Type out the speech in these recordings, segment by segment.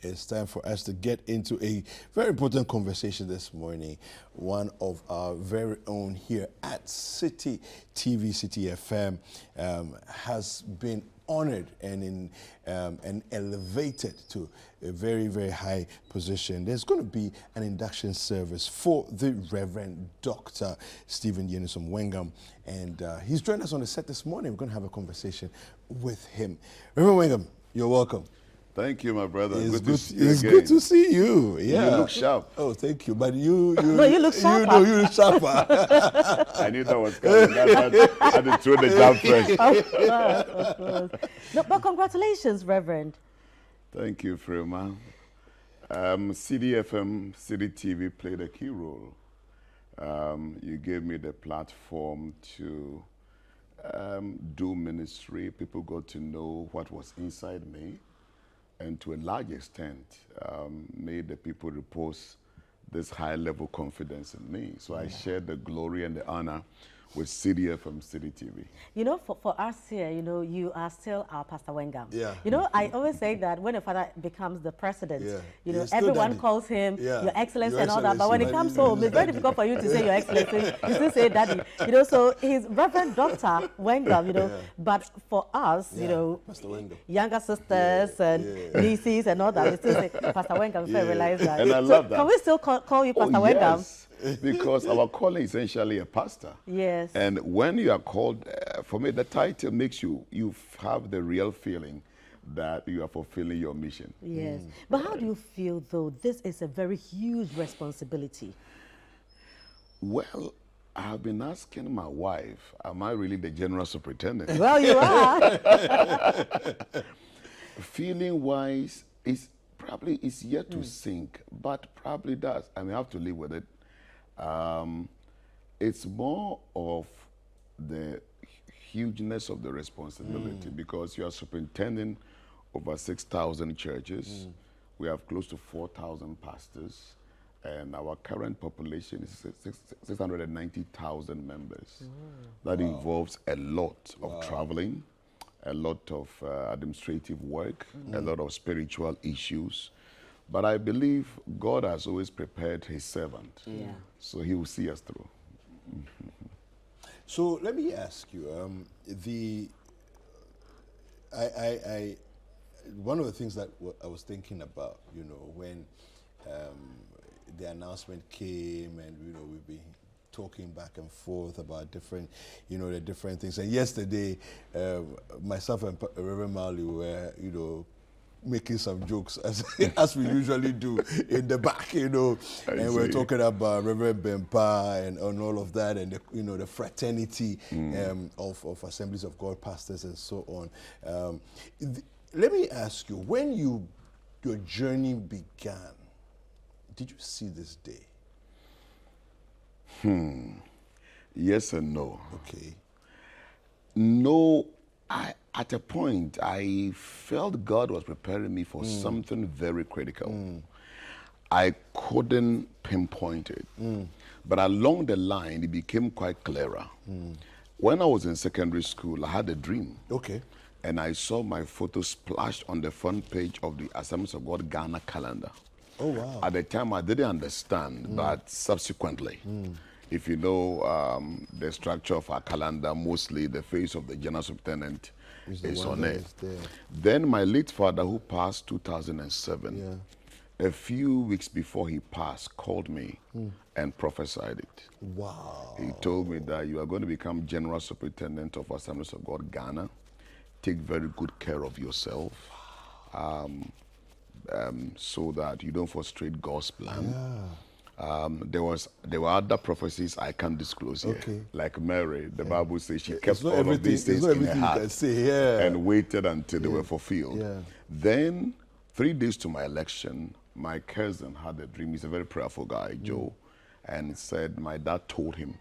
It's time for us to get into a very important conversation this morning. One of our very own here at Citi TV, Citi FM, has been honored and elevated to a very, very high position. There's going to be an induction service for the Reverend Dr. Stephen Wengam, and he's joined us on the set this morning. We're going to have a conversation with him. Reverend Wengam, you're welcome. Thank you, my brother. It's good to see you. Yeah. You look sharp. Oh, thank you. But you no, you look sharper. You look sharper. I knew that was coming. I had to throw the jump first. Of course. No, but congratulations, Reverend. Thank you, Freema. Citi FM, Citi TV played a key role. You gave me the platform to do ministry. People got to know what was inside me. And to a large extent, made the people repose this high-level confidence in me. So I shared the glory and the honor with Citi FM, Citi TV. You know, for us here, you know, you are still our Pastor Wengam. Yeah. You know, I always say that when a father becomes the president, you know, Still everyone daddy. calls him Your Excellency Your and all that. But when he Excellency, comes home, it's very difficult for you to say Your Excellency. You still say Daddy. You know, so he's Reverend Dr. Wengam, you know. But for us, you know, younger sisters and nieces and all that, we still say Pastor Wengam. So I realize that. And I love that. Can we still call you Pastor Wengam? Yes. Because our calling is essentially a pastor. Yes. And when you are called, for me, the title makes you have the real feeling that you are fulfilling your mission. Yes. But how do you feel, though? This is a very huge responsibility. Well, I have been asking my wife, am I really the general superintendent? Well, you are. Feeling-wise, it's yet to sink, but probably does. I mean, I have to live with it. It's more of the hugeness of the responsibility because you are superintending over 6,000 churches. We have close to 4,000 pastors, and our current population is 690,000 members. That involves a lot of traveling, a lot of administrative work, a lot of spiritual issues. But I believe God has always prepared his servant. So he will see us through. So let me ask you, one of the things that I was thinking about, you know, when the announcement came and, you know, we've been talking back and forth about different, you know, the different things. And yesterday, myself and Reverend Marley were, you know, making some jokes as we usually do in the back, you know, and we're talking about Reverend Bempa and all of that, and the, you know, the fraternity of Assemblies of God pastors and so on. Let me ask you, when your journey began, did you see this day? Yes and no. Okay. No, at a point, I felt God was preparing me for something very critical. I couldn't pinpoint it. But along the line, it became quite clearer. When I was in secondary school, I had a dream. Okay. And I saw my photo splashed on the front page of the Assemblies of God Ghana calendar. Oh, wow. At the time, I didn't understand, but subsequently, if you know the structure of our calendar, mostly the face of the General Superintendent is on it. Then my late father, who passed 2007, a few weeks before he passed, called me and prophesied it. Wow. He told me that you are going to become General Superintendent of Assemblies of God Ghana. Take very good care of yourself so that you don't frustrate God's plan. There were other prophecies I can't disclose here. Like Mary, the Bible says she kept all of these things in her heart and waited until they were fulfilled. Then, 3 days to my election, my cousin had a dream. He's a very prayerful guy, Joe, and said my dad told him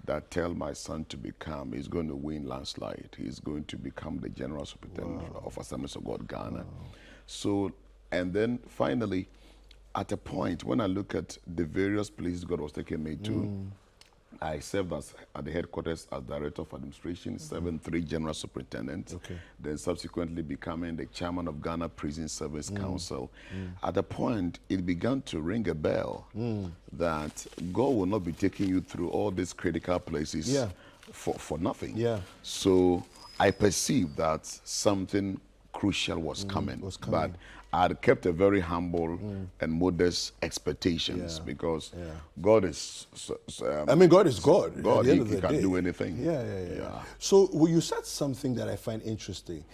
that tell my son to become, he's going to win landslide. He's going to become the General Superintendent of Assemblies of God Ghana. So, and then finally, at a point, when I look at the various places God was taking me to, I served at the headquarters as Director of Administration, serving 3 General Superintendents, then subsequently becoming the Chairman of Ghana Prison Service Council. At a point, it began to ring a bell that God will not be taking you through all these critical places for nothing. So I perceived that something crucial was coming. But I had kept a very humble and modest expectations because God is. I mean, God is God. God, he can do anything. Yeah. So you said something that I find interesting.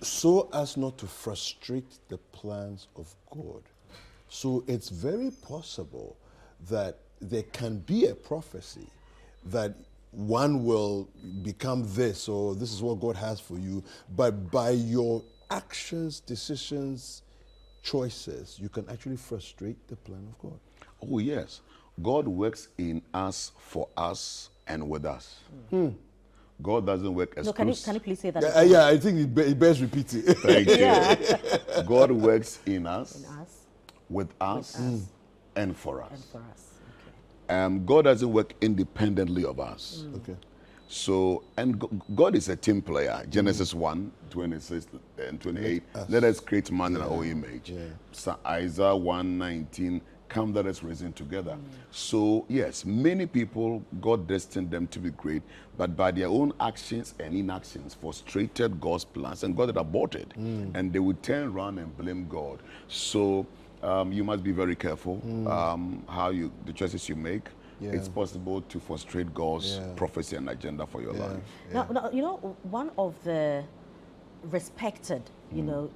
So as not to frustrate the plans of God. So it's very possible that there can be a prophecy that one will become this, or this is what God has for you, but by your actions, decisions, choices, you can actually frustrate the plan of God. Oh, yes. God works in us, for us, and with us. God doesn't work exclusively. No, can you please say that? Yeah, I think it bears repeating. Thank you. God works in us, with us, and for us. God doesn't work independently of us. So, and God is a team player. Genesis 1, 26 and 28. Let us create man in our image. So Isaiah 1, 19. Come, let us reason together. So, yes, many people, God destined them to be great, but by their own actions and inactions, frustrated God's plans, and God had aborted. And they would turn around and blame God. So, you must be very careful the choices you make. It's possible to frustrate God's prophecy and agenda for your life. Now, you know, one of the respected,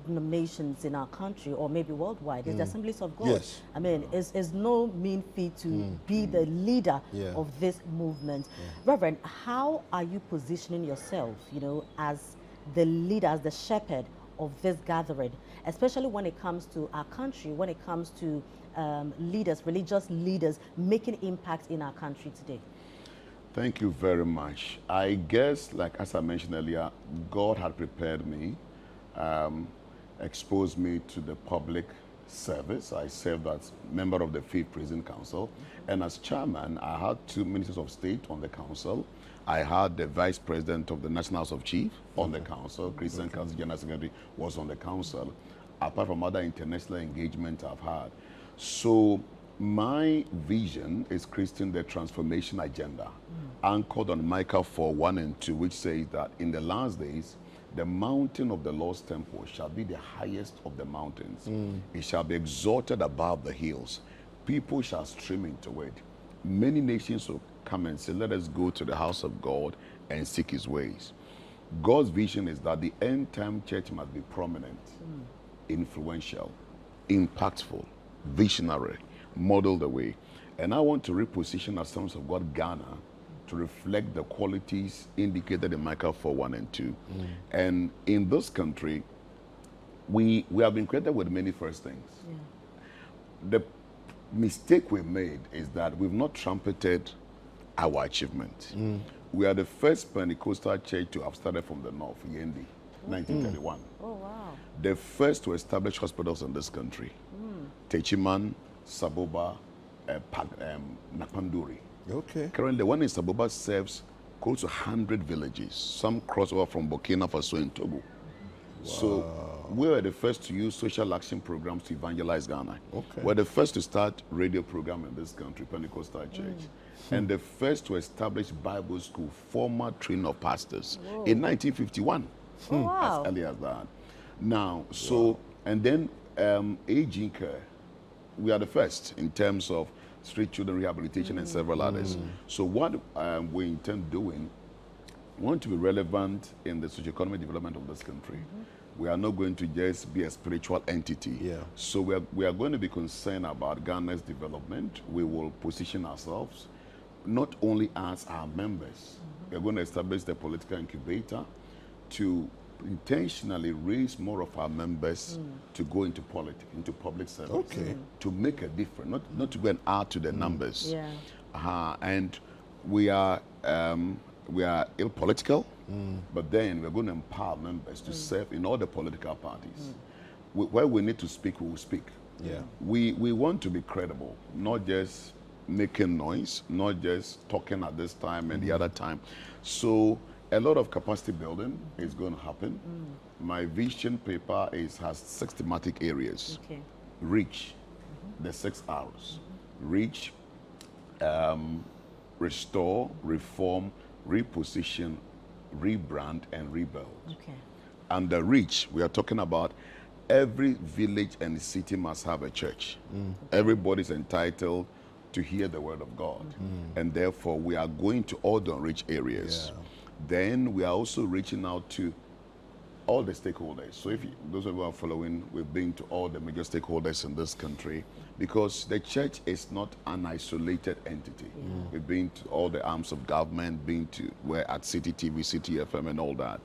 nations in our country or maybe worldwide is the Assemblies of God. I mean, it's no mean feat to be the leader of this movement. Reverend, how are you positioning yourself, as the leader, as the shepherd of this gathering, especially when it comes to our country, when it comes to leaders, religious leaders making impact in our country today? Thank you very much. I guess, as I mentioned earlier, God had prepared me, exposed me to the public service. I served as member of the 5th Prison Council, and as chairman, I had 2 ministers of state on the council. I had the vice president of the National House of Chiefs on the council. Christian Council General Secretary was on the council, apart from other international engagement I've had. So my vision is creating the transformation agenda, anchored on Micah 4, 1 and 2, which says that in the last days, the mountain of the Lord's temple shall be the highest of the mountains. It shall be exalted above the hills. People shall stream into it. Many nations will come and say, let us go to the house of God and seek his ways. God's vision is that the end time church must be prominent, influential, impactful, visionary, model the way. And I want to reposition Assemblies of God Ghana to reflect the qualities indicated in Micah 4, 1 and 2. And in this country, we have been created with many first things. The mistake we made is that we've not trumpeted our achievement. We are the first Pentecostal church to have started from the north, Yendi, 1931. Oh, wow. The first to establish hospitals in this country. Techiman, Saboba, Napanduri. Currently, the one in Saboba serves close to 100 villages. Some crossover from Burkina Faso and Togo. So we were the first to use social action programs to evangelize Ghana. We're the first to start radio program in this country, Pentecostal Church. And the first to establish Bible school, former training of pastors in 1951. As early as that. Now, and then aging care, we are the first in terms of street children rehabilitation and several others. So what we intend doing, we want to be relevant in the socio-economic development of this country. We are not going to just be a spiritual entity. So we are going to be concerned about Ghana's development. We will position ourselves not only as our members. We are going to establish the political incubator to intentionally raise more of our members to go into politics, into public service, to make a difference, not to go and add to the numbers. And we are apolitical, but then we're going to empower members to serve in all the political parties. Where we need to speak, we will speak. We want to be credible, not just making noise, not just talking at this time and the other time. So a lot of capacity building is going to happen. My vision paper has 6 thematic areas. Okay. Reach, the 6 R's. Reach, restore, reform, reposition, rebrand, and rebuild. Okay. And the reach, we are talking about every village and city must have a church. Everybody's entitled to hear the word of God. And therefore, we are going to all the unreached areas. Yeah. Then we are also reaching out to all the stakeholders. So if those of you who are following, we've been to all the major stakeholders in this country, because the church is not an isolated entity. We've been to all the arms of government, we're at Citi TV, Citi FM and all that.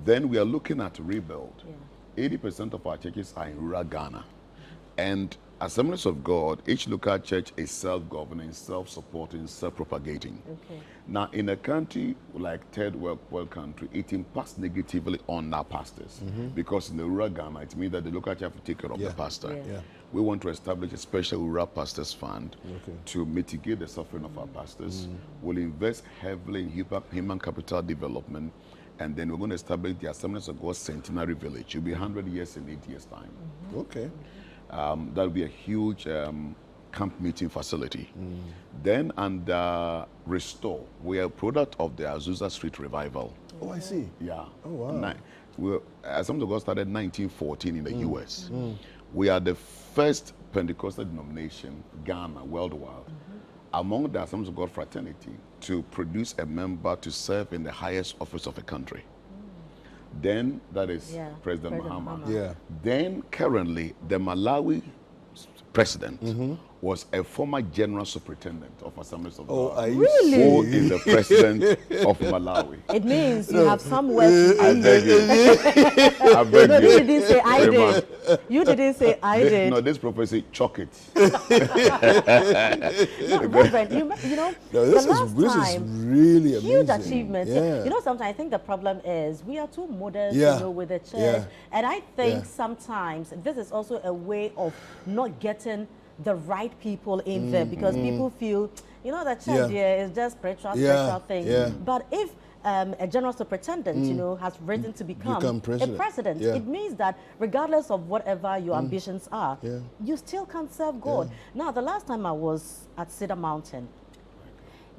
Then we are looking at rebuild. 80% of our churches are in rural Ghana. And Assemblies of God, each local church is self-governing, self-supporting, self-propagating. Okay. Now, in a country like third world country, it impacts negatively on our pastors. Because in the rural Ghana, it means that the local church have to take care of the pastor. We want to establish a special rural pastors fund to mitigate the suffering of our pastors. We'll invest heavily in human capital development. And then we're going to establish the Assemblies of God Centenary Village. It'll be 100 years in 8 years' time. Okay. That'll be a huge camp meeting facility. Then under Restore, we are a product of the Azusa Street Revival. Oh, I see. Yeah. Oh, wow. Assemblies of God started in 1914 in the U.S. We are the first Pentecostal denomination, Ghana, worldwide, among the Assemblies of God fraternity, to produce a member to serve in the highest office of a country. Then that is President Mahama. Then currently the Malawi president was a former general superintendent of Assemblies of God. Oh, really? Who is the president of Malawi? It means you have somewhere to I beg you. I beg No, you. you didn't say I did. You didn't say I did. No, this prophecy, chalk it. No, Reverend, you know, No, the last this time, is really amazing. huge achievements. Yeah. You know, sometimes I think the problem is we are too modest, Yeah. you know, with the church. Yeah. And I think Yeah. sometimes this is also a way of not getting the right people in there, because people feel, you know, the church here is just spiritual thing. Yeah. But if a general superintendent, you know, has risen to become president. a president, Yeah. it means that regardless of whatever your ambitions are, you still can serve God. Now, the last time I was at Cedar Mountain,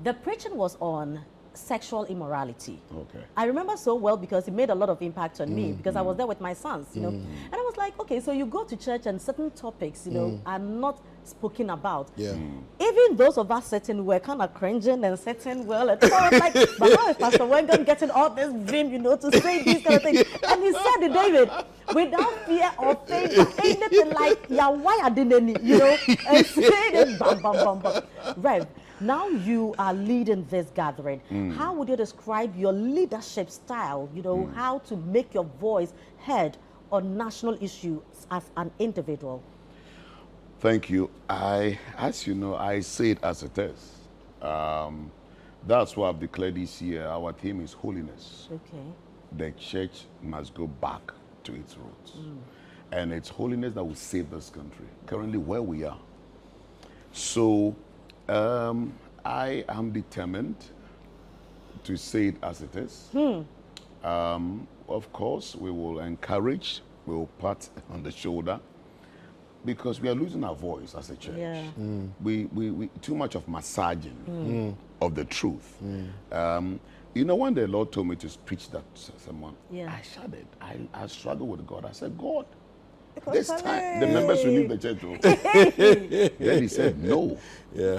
the preaching was on sexual immorality. Okay. I remember so well because it made a lot of impact on me, because I was there with my sons, you know. And I was like, okay, so you go to church and certain topics, you know, are not spoken about. Yeah. Even those of us sitting were kind of cringing and sitting well. And so I was like, but how is Pastor Wengam getting all this vim, you know, to say these kind of things? And he said to David, without fear or favor, anything like, yeah, why are they, you know, and saying it, bam, bam, bam, bam. Rev, now you are leading this gathering. How would you describe your leadership style, you know, how to make your voice heard on national issues as an individual? Thank you. As you know, I say it as it is. That's why I've declared this year our theme is holiness. Okay. The church must go back to its roots. And it's holiness that will save this country, currently where we are. So I am determined to say it as it is. Of course, we will encourage, we will pat on the shoulder, because we are losing our voice as a church. Yeah. We too much of massaging of the truth. You know, when the Lord told me to preach that to someone, I shuddered. I struggled with God. I said, God, this time the members will leave the church. Then he said, no. Yeah.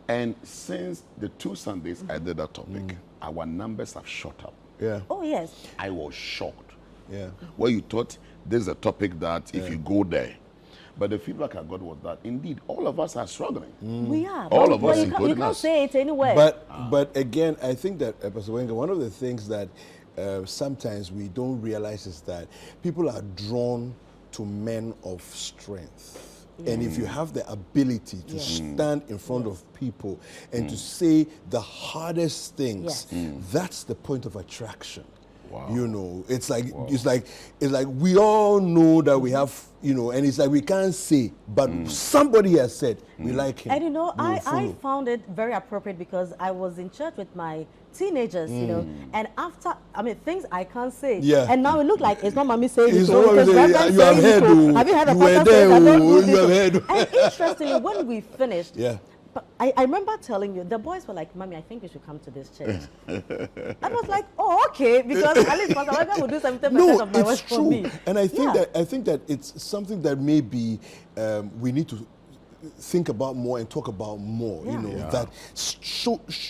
And since the 2 Sundays I did that topic, our numbers have shot up. Yeah. Oh, yes. I was shocked. Yeah. Where you thought this is a topic that if you go there. But the feedback I got was that indeed all of us are struggling. We are. All of us, you including can't us. say it anyway. But again, I think that, Pastor Wengam, one of the things that sometimes we don't realize is that people are drawn to men of strength. And if you have the ability to stand in front of people and to say the hardest things, that's the point of attraction. Wow. You know, it's like we all know that we have, you know, and it's like we can't say, but somebody has said we like him. And you know, I found it very appropriate because I was in church with my teenagers, you know, and after, I mean, things I can't say. Yeah. And now it looks like it's not mommy saying It's it. not mommy saying it. You have heard, have you heard you the were pastor there, say that? Don't do you have this. heard. And interestingly, when we finished, Yeah. but I remember telling you, the boys were like, Mommy, I think we should come to this church. I was like, oh, okay, because at least Pastor Wengam will do 70% of my work for me. And I think that it's something that maybe we need to think about more and talk about more. You know, that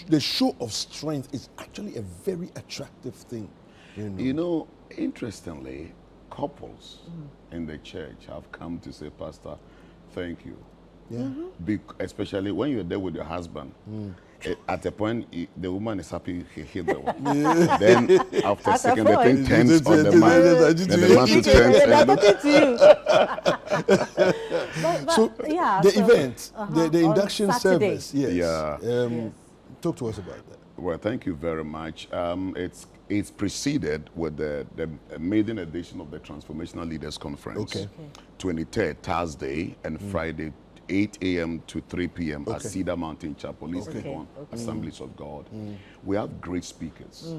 the show of strength is actually a very attractive thing. You know, interestingly, couples in the church have come to say, Pastor, thank you. Yeah. Especially when you're there with your husband. At a point, the woman is happy he hit the one. Then after a second, the thing turns on the man. Then the man turns. So the event, the induction service, yes. Yeah. Talk to us about that. Well, thank you very much. It's preceded with the maiden edition of the Transformational Leaders Conference. Okay. 23rd, Thursday and Friday, 8 a.m. to 3 p.m. at Cedar Mountain Chapel, East Legon, Assemblies of God. We have great speakers.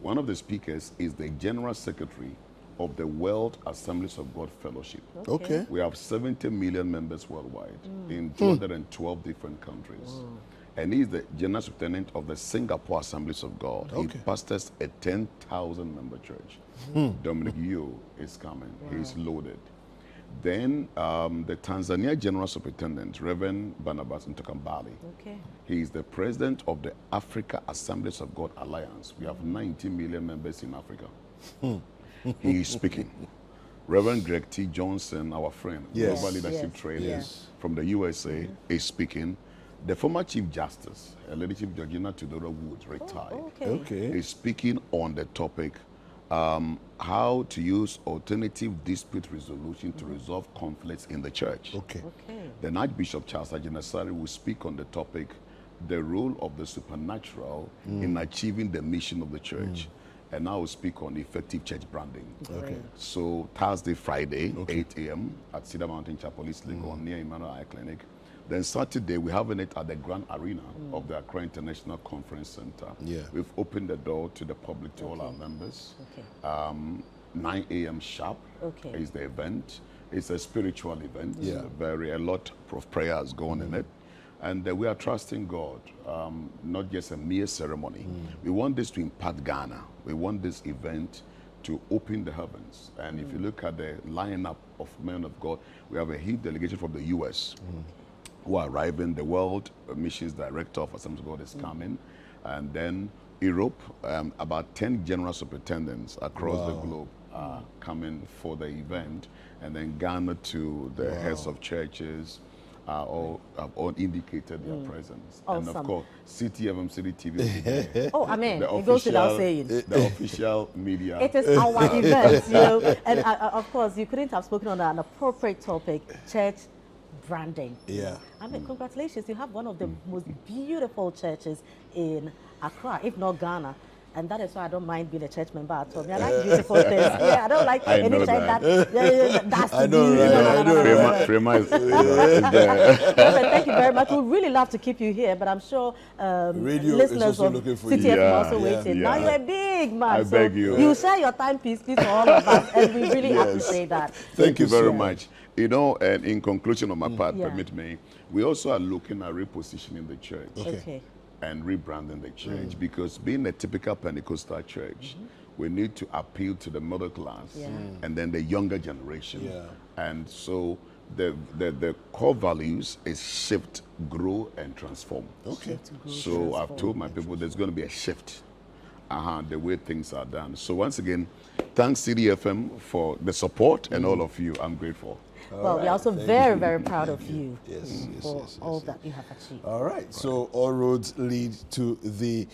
One of the speakers is the General Secretary of the World Assemblies of God Fellowship. Okay. We have 70 million members worldwide in 212 different countries. And he's the General Superintendent of the Singapore Assemblies of God. He pastors a 10,000 member church. Dominic Yu is coming. He's loaded. Then the Tanzania General Superintendent, Reverend Barnabas Ntokambali. He is the president of the Africa Assemblies of God Alliance. We have 90 million members in Africa. He is speaking. Reverend Greg T. Johnson, our friend, Global Leadership Training from the USA, is speaking. The former Chief Justice, Lady Chief Georgina Tudoro Woods, retired, is speaking on the topic how to use alternative dispute resolution to resolve conflicts in the church. Then Archbishop Charles Ajenasari will speak on the topic, the role of the supernatural in achieving the mission of the church. And I will speak on effective church branding. So Thursday, Friday, 8 a.m. at Cedar Mountain Chapel, East Legon, near Emmanuel Eye Clinic. Then Saturday, we're having it at the Grand Arena of the Accra International Conference Center. We've opened the door to the public, to all our members. 9 a.m. sharp is the event. It's a spiritual event. A lot of prayers going in it. And we are trusting God, not just a mere ceremony. We want this to impact Ghana. We want this event to open the heavens. And if you look at the lineup of men of God, we have a huge delegation from the U.S. who are arriving. The World Missions Director of Assemblies of God is coming. And then Europe, about 10 general superintendents across the globe are coming for the event. And then Ghana to the heads of churches have all indicated their presence. And of course, Citi Citi TV. Oh, amen. It goes without saying. The official media. It is our event, you know. And of course, you couldn't have spoken on an appropriate topic, church branding. I mean, congratulations. You have one of the most beautiful churches in Accra, if not Ghana. And that is why I don't mind being a church member at all. I like beautiful things. I don't like any church that's I know, right? Frema is there. Thank you very much. We'd really love to keep you here, but I'm sure listeners of Citi are also waiting. Now you're a big man. I beg you. You share your time, please, for all of us, and we really appreciate that. Thank you very much. You know, and in conclusion on my part, permit me, we also are looking at repositioning the church. And rebranding the church, because being a typical Pentecostal church, we need to appeal to the middle class and then the younger generation. And so the core values is shift, grow, and transform. So I've told my people there's going to be a shift, the way things are done. So once again, thanks Citi FM for the support and all of you. I'm grateful. Well, we're also very, very proud of you for all that you have achieved. All right. So all roads lead to the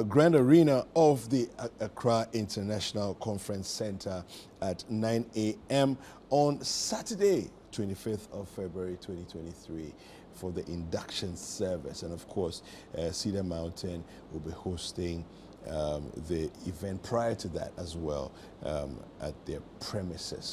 Grand Arena of the Accra International Conference Center at 9 a.m. on Saturday, 25th of February 2023 for the induction service. And of course, Cedar Mountain will be hosting the event prior to that as well at their premises.